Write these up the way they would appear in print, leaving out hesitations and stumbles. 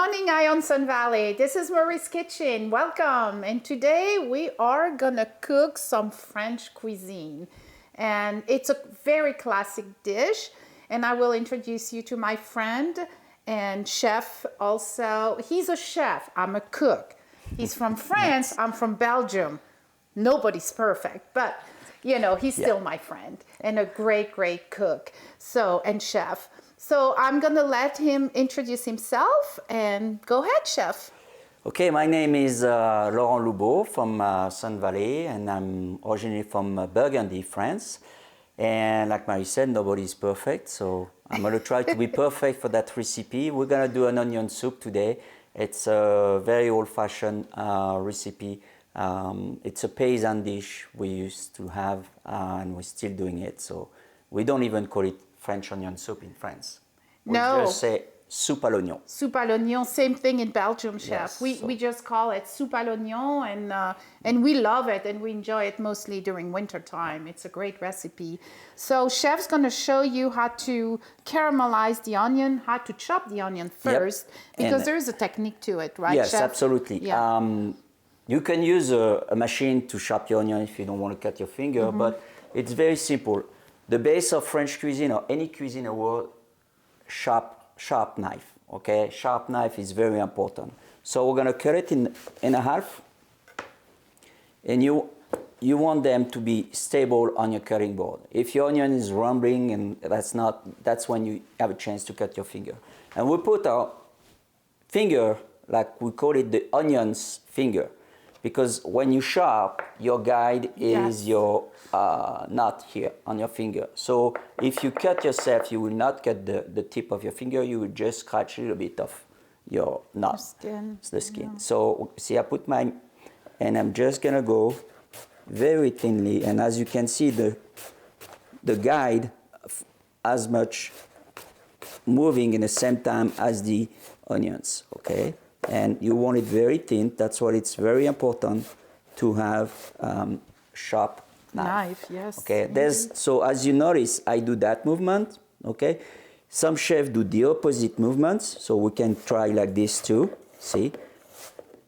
morning, Ion Sun Valley. This is Marie's Kitchen. Welcome. And today we are gonna cook some French cuisine. And it's a very classic dish. And I will introduce you to my friend and chef also. He's a chef, I'm a cook. He's from France, I'm from Belgium. Nobody's perfect, but you know, he's still my friend and a great, great cook. So, and chef. So I'm gonna let him introduce himself and go ahead, chef. Okay, my name is Laurent Loubot from Sun Valley, and I'm originally from Burgundy, France. And like Marie said, nobody's perfect, so I'm gonna try to be perfect for that recipe. We're gonna do an onion soup today. It's a very old-fashioned recipe. It's a paysan dish we used to have, and we're still doing it. So we don't even call it French onion soup in France. We just say soupe à l'oignon. Soupe à l'oignon, same thing in Belgium, chef. Yes, We just call it soupe à l'oignon, and we love it, and we enjoy it mostly during winter time. It's a great recipe. So chef's gonna show you how to caramelize the onion, how to chop the onion first, because there is a technique to it, right, yes, chef? Yes, absolutely. Yeah. You can use a machine to chop your onion if you don't want to cut your finger, but it's very simple. The base of French cuisine or any cuisine in the world, sharp knife, okay? Sharp knife is very important. So we're gonna cut it in a half, and you want them to be stable on your cutting board. If your onion is rumbling, and that's when you have a chance to cut your finger. And we put our finger, like we call it the onion's finger, because when you sharp, your guide is your knot here on your finger. So if you cut yourself, you will not cut the tip of your finger, you will just scratch a little bit of your knot. It's the skin. Yeah. So see, I put mine, and I'm just gonna go very thinly, and as you can see, the guide as much moving in the same time as the onions, okay? And you want it very thin. That's why it's very important to have sharp knife. Yes. Okay. So as you notice, I do that movement. Okay. Some chefs do the opposite movements, so we can try like this too. See,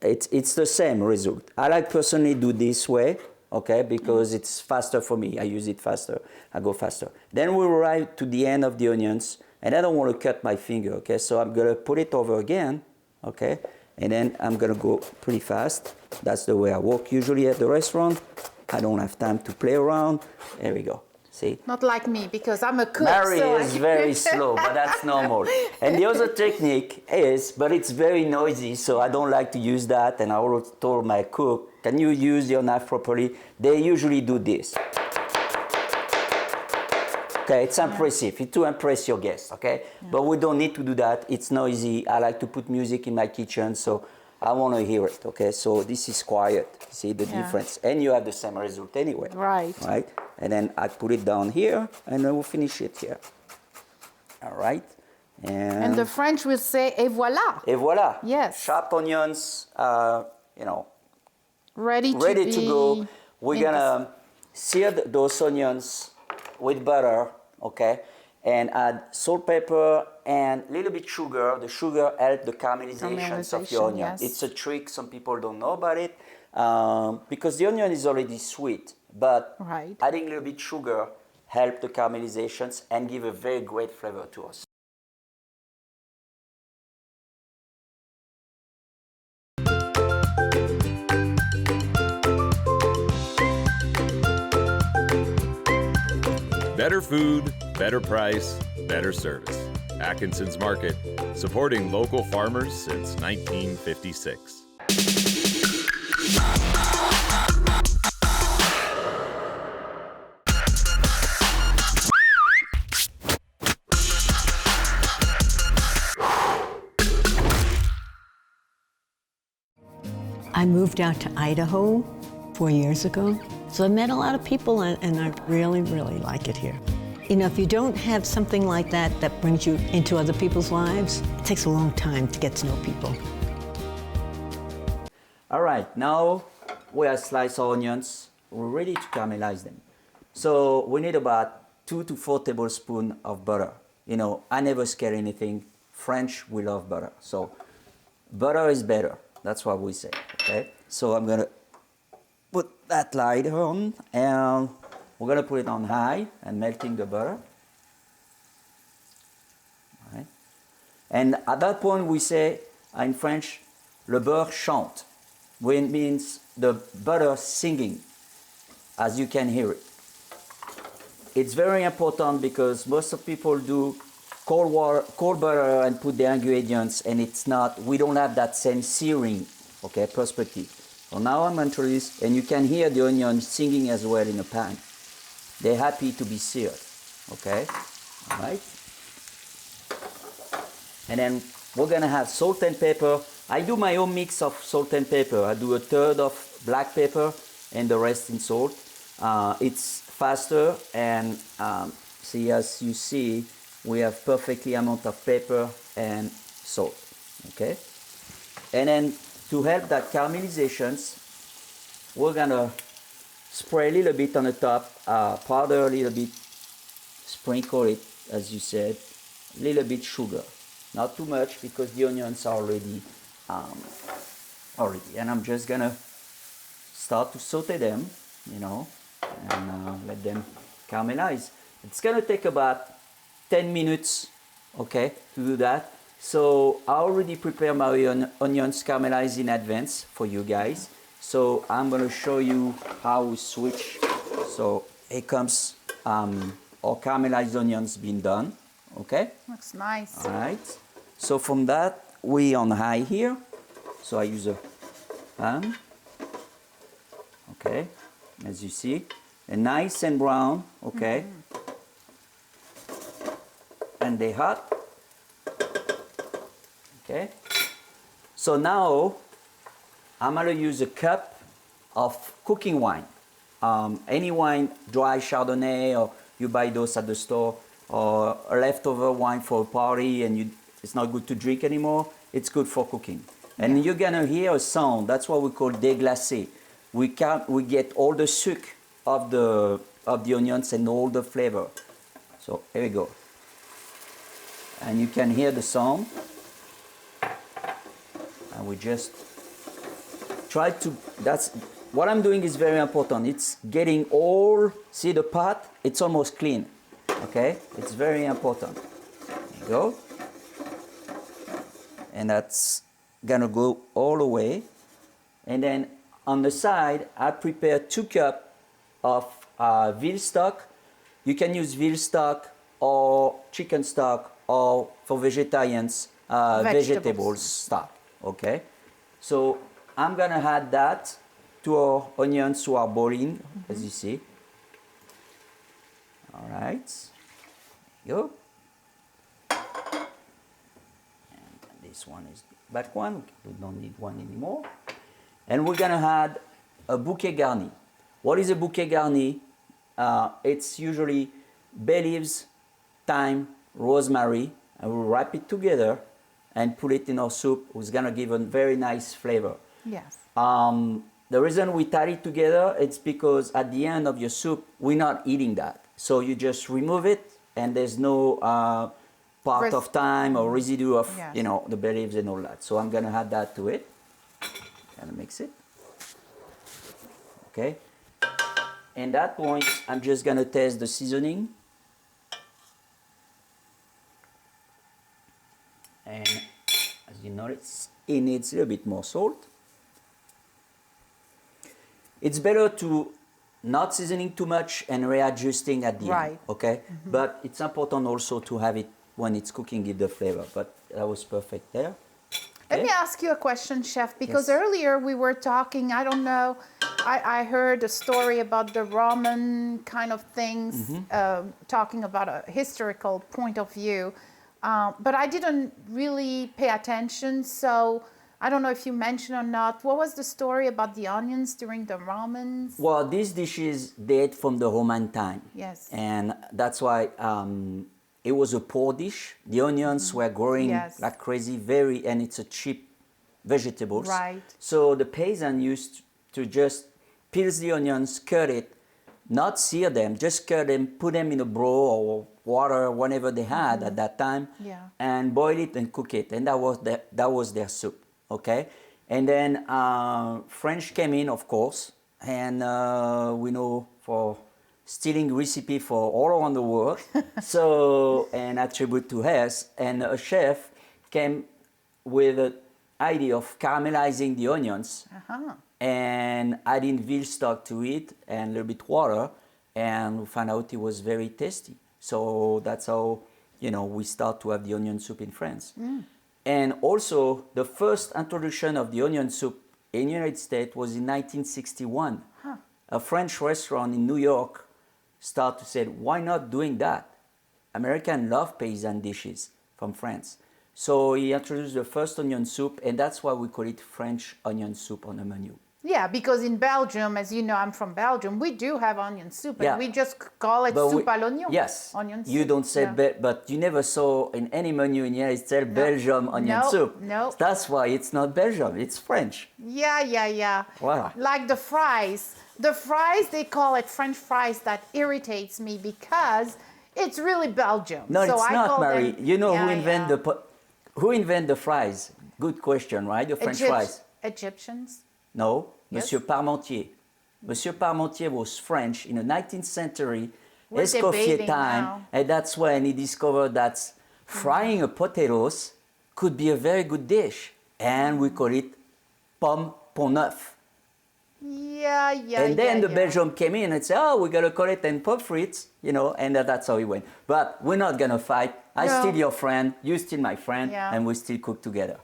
it's the same result. I like personally do this way. Okay, because it's faster for me. I use it faster. I go faster. Then we arrive to the end of the onions, and I don't want to cut my finger. Okay, so I'm gonna put it over again. Okay, and then I'm gonna go pretty fast. That's the way I work usually at the restaurant. I don't have time to play around. There we go. See? Not like me, because I'm a cook. Mary is very slow, but that's normal. And the other technique is, but it's very noisy, so I don't like to use that. And I always told my cook, can you use your knife properly? They usually do this. Okay, it's impressive. It's to impress your guests, okay? Yeah. But we don't need to do that. It's noisy. I like to put music in my kitchen, so I want to hear it, okay? So this is quiet. See the difference? And you have the same result anyway. Right. Right? And then I put it down here, and I will finish it here. All right? And the French will say, et voilà. Et voilà. Yes. Sharp onions, you know, ready to go. We're going to sear those onions with butter, okay, and add salt, pepper, and a little bit sugar. The sugar helps the caramelization of your onion. Yes. It's a trick. Some people don't know about it because the onion is already sweet, but adding a little bit sugar helps the caramelizations and give a very great flavor to us. Better food, better price, better service. Atkinson's Market, supporting local farmers since 1956. I moved out to Idaho 4 years ago. So I met a lot of people, and I really, really like it here. You know, if you don't have something like that that brings you into other people's lives, it takes a long time to get to know people. All right, now we have sliced our onions. We're ready to caramelize them. So we need about 2 to 4 tablespoons of butter. You know, I never scare anything. French, we love butter. So butter is better. That's what we say, okay? So I'm gonna put that light on, and we're gonna put it on high and melting the butter. All right. And at that point we say in French, le beurre chante, which means the butter singing, as you can hear it. It's very important because most of people do cold water, cold butter and put the ingredients, and it's not, we don't have that same searing, okay, perspective. So now I'm introduced, and you can hear the onions singing as well in the pan. They're happy to be seared, okay, all right. And then we're gonna have salt and pepper. I do my own mix of salt and pepper. I do a third of black pepper and the rest in salt. It's faster, and see, as you see, we have perfectly amount of pepper and salt, okay? And then to help that caramelizations, we're gonna spray a little bit on the top, powder a little bit, sprinkle it, as you said, a little bit sugar. Not too much because the onions are already. And I'm just gonna start to saute them, you know, and let them caramelize. It's gonna take about 10 minutes, okay, to do that. So I already prepared my onions caramelized in advance for you guys. So I'm gonna show you how we switch. So here comes our caramelized onions being done, okay? Looks nice. All right. So from that, we on high here. So I use a pan. Okay, as you see, and nice and brown. Okay, and they hot. Okay. So now I'm gonna use a cup of cooking wine. Any wine, dry Chardonnay, or you buy those at the store, or a leftover wine for a party, and it's not good to drink anymore. It's good for cooking. And you're gonna hear a sound. That's what we call déglacé. We get all the sucre of the onions and all the flavor. So here we go. And you can hear the sound. And we just try to. That's what I'm doing is very important. It's getting all. See the pot? It's almost clean. Okay? It's very important. There you go. And that's gonna go all the way. And then on the side, I prepared 2 cups of veal stock. You can use veal stock or chicken stock, or for vegetarians, vegetables stock, okay? So I'm gonna add that to our onions who are boiling, as you see. All right, there you go. And this one is the back one, we don't need one anymore. And we're gonna add a bouquet garni. What is a bouquet garni? It's usually bay leaves, thyme, rosemary, and we'll wrap it together and put it in our soup. It's gonna give a very nice flavor. Yes. The reason we tie it together, it's because at the end of your soup, we're not eating that. So you just remove it, and there's no part of thyme or residue of the bay leaves and all that. So I'm gonna add that to it. Gonna mix it. Okay. And at that point, I'm just gonna taste the seasoning. And as you notice, it needs a little bit more salt. It's better to not seasoning too much and readjusting at the end, okay? Mm-hmm. But it's important also to have it when it's cooking, give the flavor. But that was perfect there. Let me ask you a question, Chef, because earlier we were talking, I don't know, I heard a story about the Roman kind of things, talking about a historical point of view, but I didn't really pay attention, so I don't know if you mentioned or not. What was the story about the onions during the Romans? Well, these dishes date from the Roman time. Yes. And that's why it was a poor dish. The onions were growing like crazy, and it's a cheap vegetables. Right. So the peasant used to just peel the onions, cut it, not sear them, just cut them, put them in a broth or water, whatever they had at that time, and boil it and cook it. And that was their soup. okay? And then French came in, of course, and we know for stealing recipe for all around the world, so, and attribute to us, and a chef came with an idea of caramelizing the onions and adding veal stock to it and a little bit water, and we found out it was very tasty. So that's how, you know, we start to have the onion soup in France. And also, the first introduction of the onion soup in the United States was in 1961. A French restaurant in New York started to say, why not doing that? Americans love paysan dishes from France. So he introduced the first onion soup, and that's why we call it French onion soup on the menu. Yeah, because in Belgium, as you know, I'm from Belgium, we do have onion soup, and we just call it soupe à l'oignon. Yes, onion soup. You don't say, but you never saw in any menu in here it said Belgium onion soup. No. That's why it's not Belgium, it's French. Yeah. Voilà. Like the fries. The fries, they call it French fries. That irritates me because it's really Belgium. No, so it's I not, call Marie. them, You know who invented the fries? Good question, right? The French fries. Egyptians? No, Yes. Monsieur Parmentier. Monsieur Parmentier was French in the 19th century, We're Escoffier debating time, now. and that's when he discovered that frying a potatoes could be a very good dish, and we call it pomme pont neuf. Yeah. And then the Belgium came in and said, oh, we got to call it and pommes frites, you know, and that's how it went. But we're not going to fight. I No. steal your friend, you steal my friend, Yeah. and we still cook together.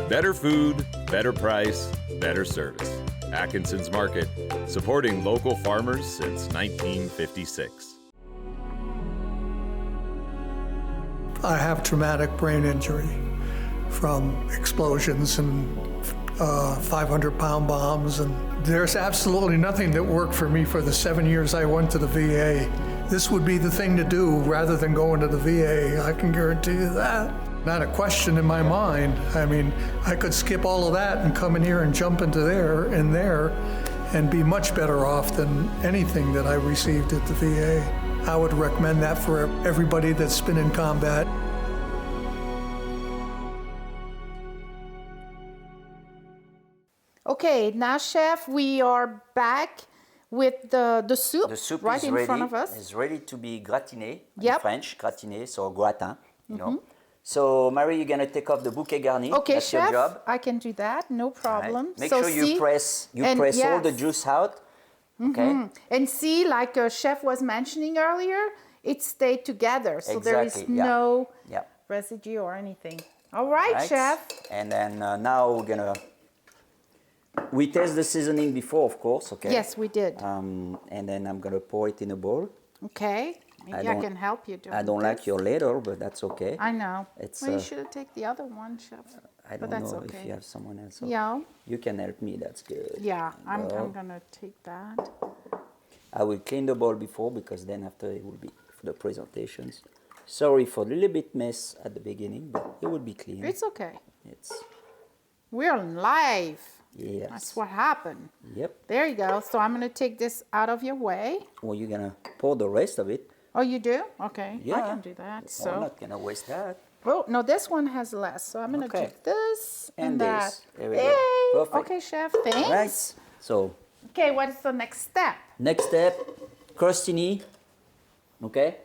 Better food, better price, better service. Atkinson's Market, supporting local farmers since 1956. I have traumatic brain injury from explosions and 500-pound bombs, and there's absolutely nothing that worked for me for the 7 years I went to the VA. This would be the thing to do rather than going to the VA, I can guarantee you that. Not a question in my mind. I mean, I could skip all of that and come in here and jump into there and be much better off than anything that I received at the VA. I would recommend that for everybody that's been in combat. Okay, now, Chef, we are back with the soup. The soup right is in ready. front of us. It's ready to be gratiné in Yep. French, gratiné, so gratin, you know. So, Marie, you're gonna take off the bouquet garni. Okay, That's Chef, your job. I can do that, no problem. Right. Make So sure you press all the yes. juice out. Okay. And see, like Chef was mentioning earlier, it stayed together, so there is Exactly, yeah. no Yeah. residue or anything. All right, Chef. And then now we're gonna. We test the seasoning before, of course. Okay. Yes, we did. And then I'm gonna pour it in a bowl. Okay, maybe I don't- can help you do I don't like your ladle, but that's okay. I know. It's, Well, you should have taken the other one, Chef. I But don't that's know okay. if you have someone else. So Yeah. You can help me. That's good. Yeah, I'm Well, gonna take that. I will clean the bowl before, because then after it will be for the presentations. Sorry for a little bit mess at the beginning, but it will be clean. It's okay. It's We're live. yes. That's what happened. Yep. There you go. So I'm gonna take this out of your way. Well, you're gonna pour the rest of it. Oh, you do? Okay. Yeah. I can do that. I'm So. not gonna waste that. Oh, no, this one has less. So I'm gonna Okay. take this And that. this. There we go. Yay! Perfect. Okay, Chef. Thanks. Right. So Okay, what is the next step? next step, crostini. Okay.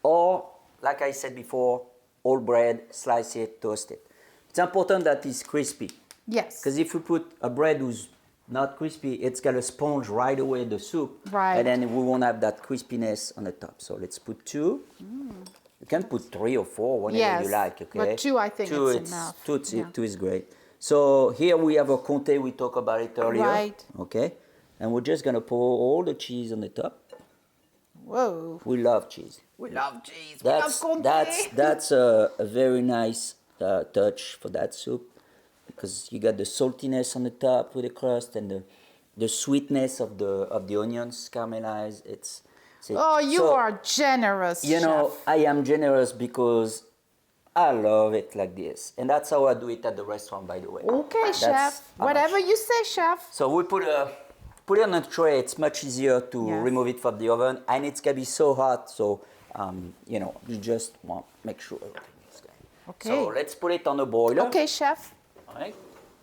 Or like I said before, all bread, slice it, toast it. It's important that it's crispy. Yes. Because if we put a bread who's not crispy, it's got to sponge right away the soup. Right. And then we won't have that crispiness on the top. So let's put 2. You can put 3 or 4, whatever Yes, you like, okay? but 2 I think two, it's enough. Yeah. 2 is great. So here we have a Comte, we talked about it earlier. Right. Okay. And we're just going to pour all the cheese on the top. Whoa. We love cheese. We love cheese. That's, we love Comte. that's a very nice touch for that soup, because you got the saltiness on the top with the crust and the sweetness of the onions caramelized. Oh, you are generous, You know, Chef. I am generous because I love it like this, and that's how I do it at the restaurant, by the way. Okay, That's Chef. how Whatever much. you say, Chef. So we put put it on a tray. It's much easier to Yes. remove it from the oven, and it's gonna be so hot. So you just want to make sure everything is good. Okay. So let's put it on a boiler. Okay, chef. All right.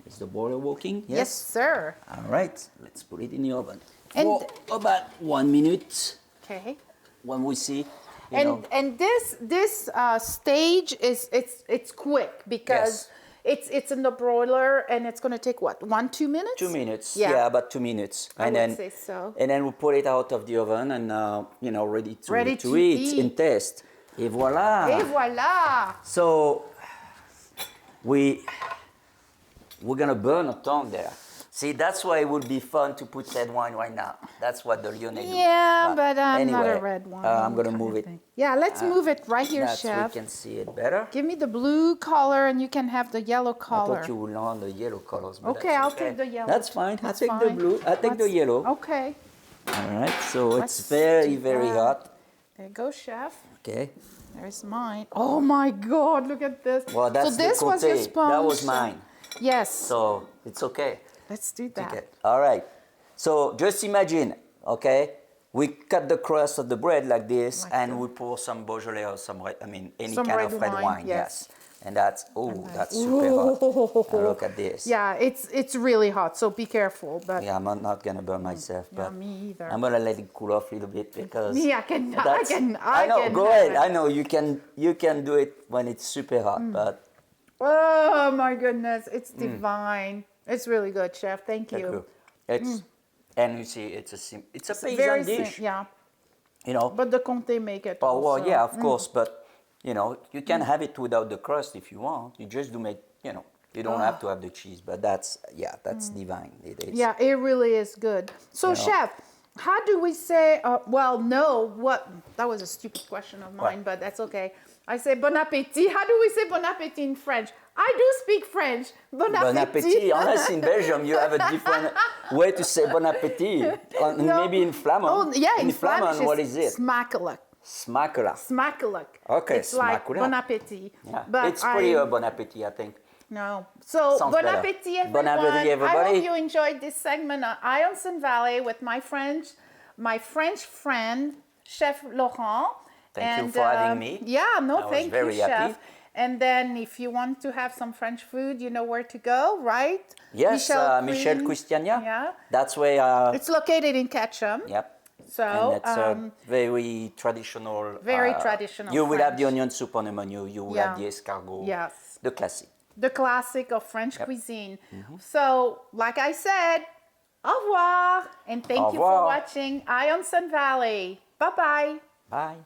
Is the boiler working? Yes, sir. All right. Let's put it in the oven And- for about 1 minute. Okay. When we see, you know, And this stage is it's quick because it's in the broiler and it's gonna take what 1-2 minutes? 2 minutes. Yeah. Yeah, about 2 minutes. I And would then say so. And then we put it out of the oven and ready to Ready to eat eat. and taste. Et voilà. Et voilà. So we're gonna burn a tongue there. See, that's why it would be fun to put red wine right now. That's what the Lyonnais do. Yeah, but I'm not a anyway, red wine. I'm gonna kind move of it. thing. Yeah, let's move it right here, That's chef. we can see it better. Give me the blue color and you can have the yellow I color. thought you would want the yellow colors. But Okay, that's I'll okay. take the yellow. That's fine. That's I take the fine. blue. I take the Let's- yellow. Okay. All right. So Let's it's very, do very that. hot. There you go, chef. Okay. There's mine. Oh my God, look at this. Well, that's so this the was your Comte. sponge. That was mine. Yes. So it's okay. Let's do that. Okay. All right. So just imagine, okay, we cut the crust of the bread like this, Like and that. we pour some Beaujolais or any Some kind red of red wine, wine. yes. And that's super hot. And look at this. Yeah, it's really hot, so be careful. But Yeah, I'm not gonna burn myself, yeah, but me either. I'm gonna let it cool off a little bit because. Me, I can. I that's- can. I know. can Go have ahead. it. I know you can do it when it's super hot, but Oh my goodness, it's divine. It's really good, chef. Thank thank you. you. It's and you see, it's a Very paysan dish. yeah. You know. But the Comte make it. Oh, well, also. yeah, of course, but you can have it without the crust if you want. You just do make, you don't have to have the cheese, but that's divine. It is. Yeah, it really is good. So, chef, how do we say? That was a stupid question of mine, but that's okay. I say bon appétit. How do we say bon appétit in French? I do speak French. Bon appétit. Bon appétit. Unless in Belgium you have a different way to say bon appétit. No. Maybe in Flamand. Oh, yeah, in Flamand, Flemish, what is it? Smakelijk. Smakelijk. Smakelijk. Okay, It's like smakelijk. bon appétit. Yeah. But It's pretty bon appétit, I think. No. So, Sounds bon better. appétit, everyone. Bon appétit, I everybody. hope you enjoyed this segment on Ionson Valley with my French friend, Chef Laurent. Thank you for having me. Yeah, no, I was thank you, very happy. Chef. And then if you want to have some French food, you know where to go, right? Yes, Michel, Christiania. Yeah. That's where. It's located in Ketchum. Yep. So, And it's a very traditional. very traditional You will have the French. onion soup on the menu. You will Yeah. have the escargot. Yes. The classic. The classic of French cuisine. So, like I said, au revoir. And thank Au you for revoir. watching Ionson Valley. Bye-bye. Bye.